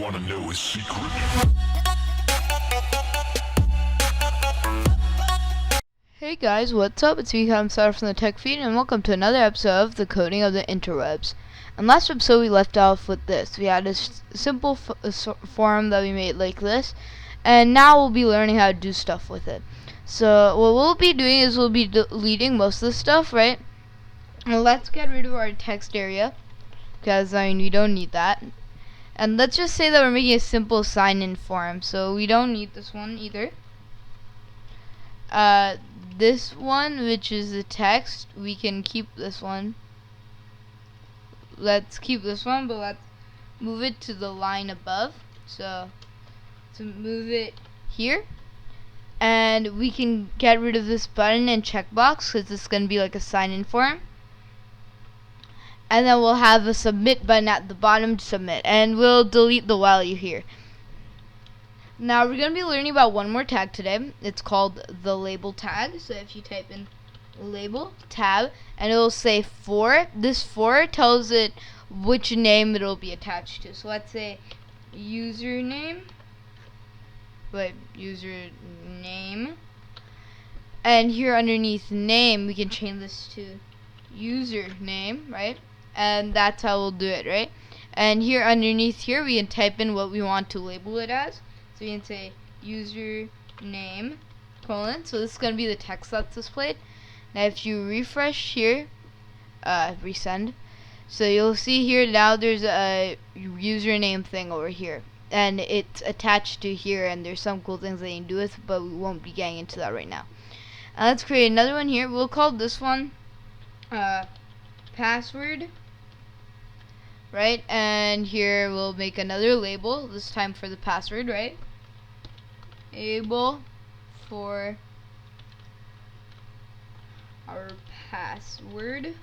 wanna know his secret? Hey guys, what's up? It's me, Starter from the Tech Feed, and welcome to another episode of the Coding of the Interwebs. And last episode we left off with this. We had a simple form that we made like this, and now we'll be learning how to do stuff with it. So what we'll be doing is we'll be deleting most of the stuff, right? And let's get rid of our text area, because we don't need that. And let's just say that we're making a simple sign-in form, so we don't need this one either. This one, which is the text, we can keep this one. Let's keep this one, but let's move it to the line above. So move it here, and we can get rid of this button and checkbox because it's going to be like a sign-in form. And then we'll have a submit button at the bottom to submit, and we'll delete the value here. Now we're going to be learning about one more tag today. It's called the label tag. So if you type in label tab, and it will say for. This for tells it which name it'll be attached to. So let's say username. Username. And here underneath name, we can change this to username, right? And that's how we'll do it, right? And here underneath here, we can type in what we want to label it as. So you can say username colon. So this is going to be the text that's displayed. Now if you refresh here, resend. So you'll see here now there's a username thing over here. And it's attached to here, and there's some cool things that you can do with, but we won't be getting into that right now. And let's create another one here. We'll call this one password. Right, and here we'll make another label, this time for the password, right? Label for our password.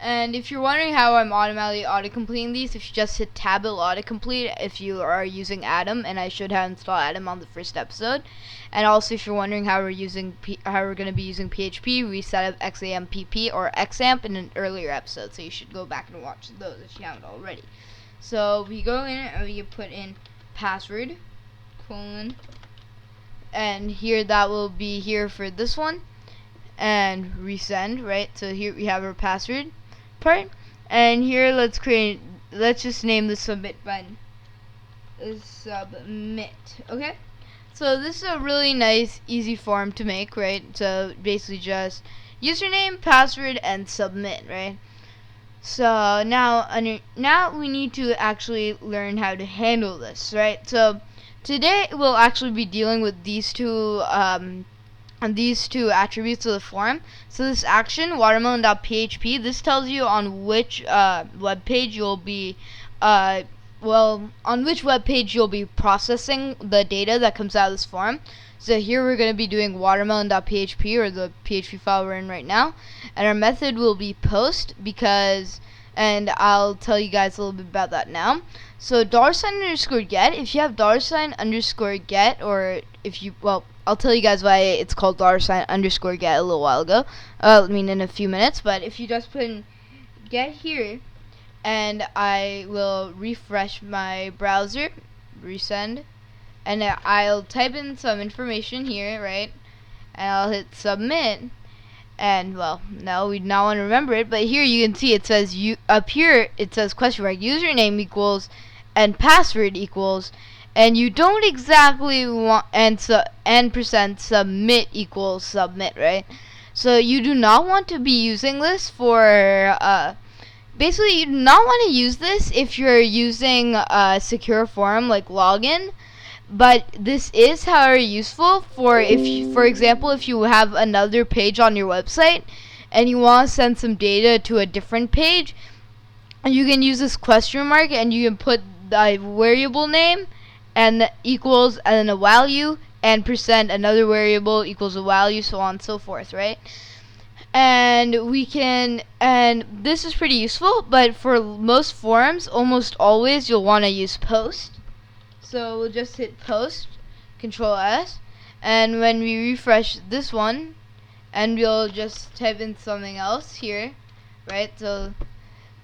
And if you're wondering how I'm automatically autocompleting these, if you just hit tab, it'll autocomplete if you are using Atom, and I should have installed Atom on the first episode. And also, if you're wondering how we're going to be using PHP, we set up XAMPP or XAMPP in an earlier episode, so you should go back and watch those if you haven't already. So we go in and we put in password colon, and here that will be here for this one, and resend, right? So here we have our password part, and here let's just name the submit button submit. Okay, so this is a really nice easy form to make, right? So basically just username, password, and submit, right? So now we need to actually learn how to handle this, right? So today we'll actually be dealing with these two attributes of the form. So this action, watermelon.php, this tells you on which web page you'll be processing the data that comes out of this form. So here we're going to be doing watermelon.php, or the PHP file we're in right now, and our method will be post, and I'll tell you guys a little bit about that now. So $_get, if you have $_get, or if you, I'll tell you guys why it's called $_get a little while ago. In a few minutes. But if you just put in get here, and I will refresh my browser, resend, and I'll type in some information here, right? And I'll hit submit. And no, we not want to remember it, but here you can see it says up here it says question mark username equals and password equals, and you don't exactly want and percent submit equals submit, right? So you do not want to be using this for basically you do not want to use this if you're using a secure form like login. But this is, however, useful for for example, if you have another page on your website and you want to send some data to a different page, and you can use this question mark, and you can put the variable name and the equals and then a value, and percent another variable equals a value, so on and so forth, right? And this is pretty useful, but for most forms, almost always you'll want to use post. So we'll just hit post, Control S, and when we refresh this one, and we'll just type in something else here, right? So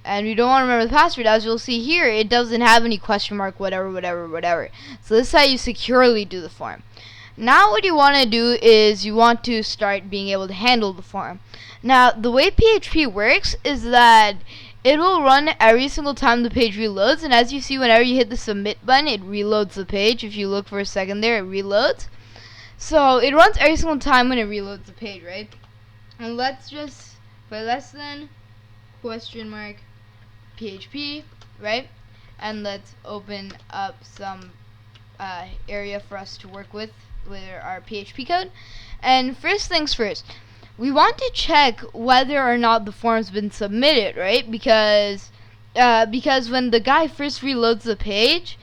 and we don't want to remember the password. As you'll see here, it doesn't have any question mark, whatever. So this is how you securely do the form. Now what you want to do is you want to start being able to handle the form. Now the way PHP works is that it will run every single time the page reloads, and as you see, whenever you hit the submit button, it reloads the page. If you look for a second there, it reloads. So it runs every single time when it reloads the page, right? And let's just put less than question mark PHP, right? And let's open up some area for us to work with our PHP code. And first things first, we want to check whether or not the form's been submitted, right? Because when the guy first reloads the page,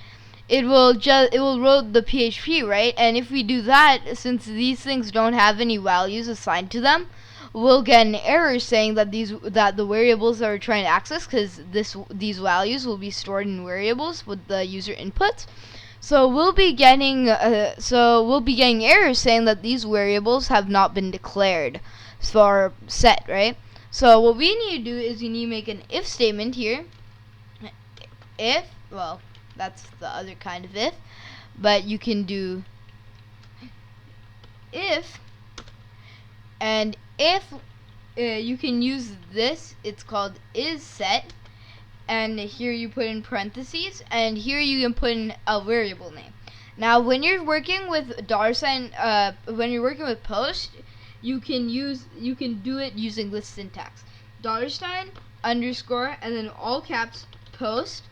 it will load the PHP, right? And if we do that, since these things don't have any values assigned to them, we'll get an error saying that the variables that we're trying to access, because these values will be stored in variables with the user inputs. So we'll be getting errors saying that these variables have not been declared for set, right? So what we need to do is we need to make an if statement here. If, well, that's the other kind of if, but you can do if, and if you can use this, it's called is_set, and here you put in parentheses, and here you can put in a variable name. Now when you're working with when you're working with post, you can do it using this syntax: $, and then all caps post,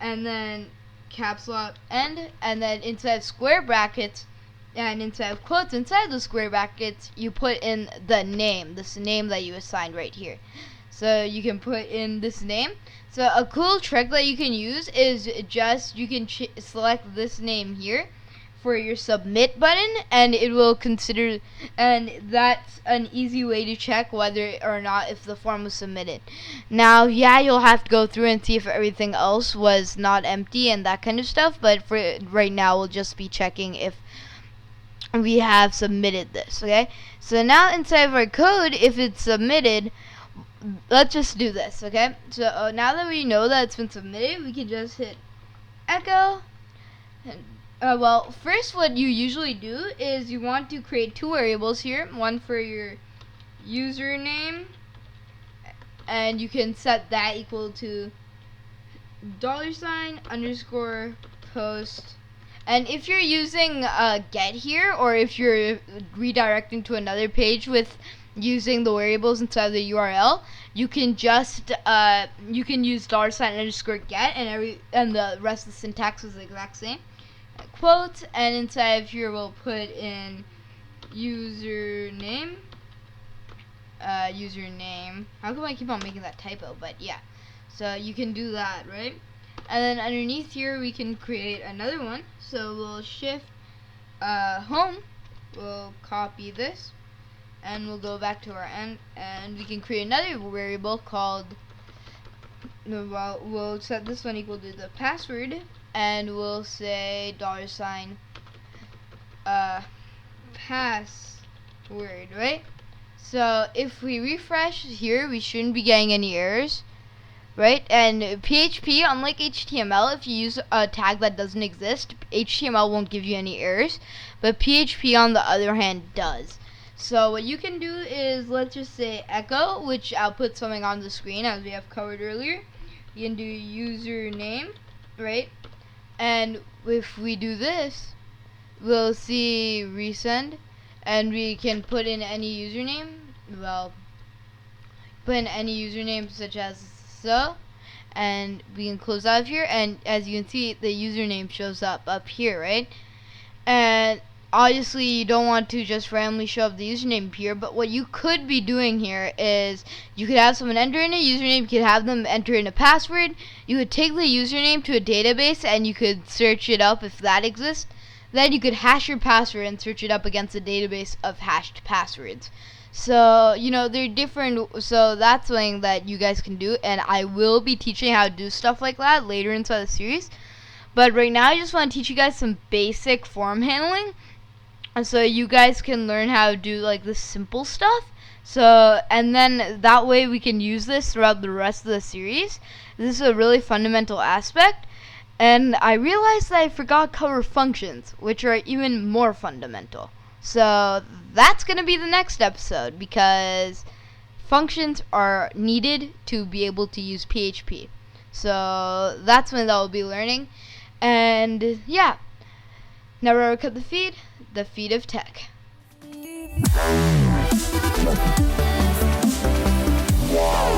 and then caps lock end, and then inside of square brackets and inside of quotes inside the square brackets you put in the name, this name that you assigned right here. So you can put in this name. So a cool trick that you can use is just you can select this name here for your submit button, and it will consider, and that's an easy way to check whether or not if the form was submitted. Now yeah, you'll have to go through and see if everything else was not empty and that kind of stuff, but for right now we'll just be checking if we have submitted this. Okay, so now inside of our code, if it's submitted, let's just do this. Okay, so now that we know that it's been submitted, we can just hit echo. And well, first what you usually do is you want to create two variables here, one for your username, and you can set that equal to $_post. And if you're using get here, or if you're redirecting to another page with using the variables inside the URL, you can just you can use $_get, and the rest of the syntax is the exact same. Quotes, and inside of here we'll put in username. How come I keep on making that typo? But yeah, so you can do that, right? And then underneath here we can create another one. So we'll shift home, we'll copy this, and we'll go back to our end, and we can create another variable called, well, we'll set this one equal to the password, and we'll say $password, right? So if we refresh here, we shouldn't be getting any errors, right? And PHP, unlike HTML, if you use a tag that doesn't exist, HTML won't give you any errors, but PHP on the other hand does. So what you can do is, let's just say echo, which I'll put something on the screen as we have covered earlier. You can do username, right? And if we do this, we'll see resend, and we can put in any username. Well, put in any username such as so, and we can close out of here, and as you can see, the username shows up here, right? And obviously you don't want to just randomly show up the username here, but what you could be doing here is you could have someone enter in a username, you could have them enter in a password, you could take the username to a database and you could search it up if that exists, then you could hash your password and search it up against a database of hashed passwords. So you know, they're different, so that's something that you guys can do, and I will be teaching how to do stuff like that later inside the series. But right now I just want to teach you guys some basic form handling, and so you guys can learn how to do like the simple stuff So, and then that way we can use this throughout the rest of the series. This is a really fundamental aspect. And I realized that I forgot to cover functions, which are even more fundamental. So that's going to be the next episode, because functions are needed to be able to use PHP. So that's when I'll be learning. And yeah, never ever cut the feed of tech. Wow.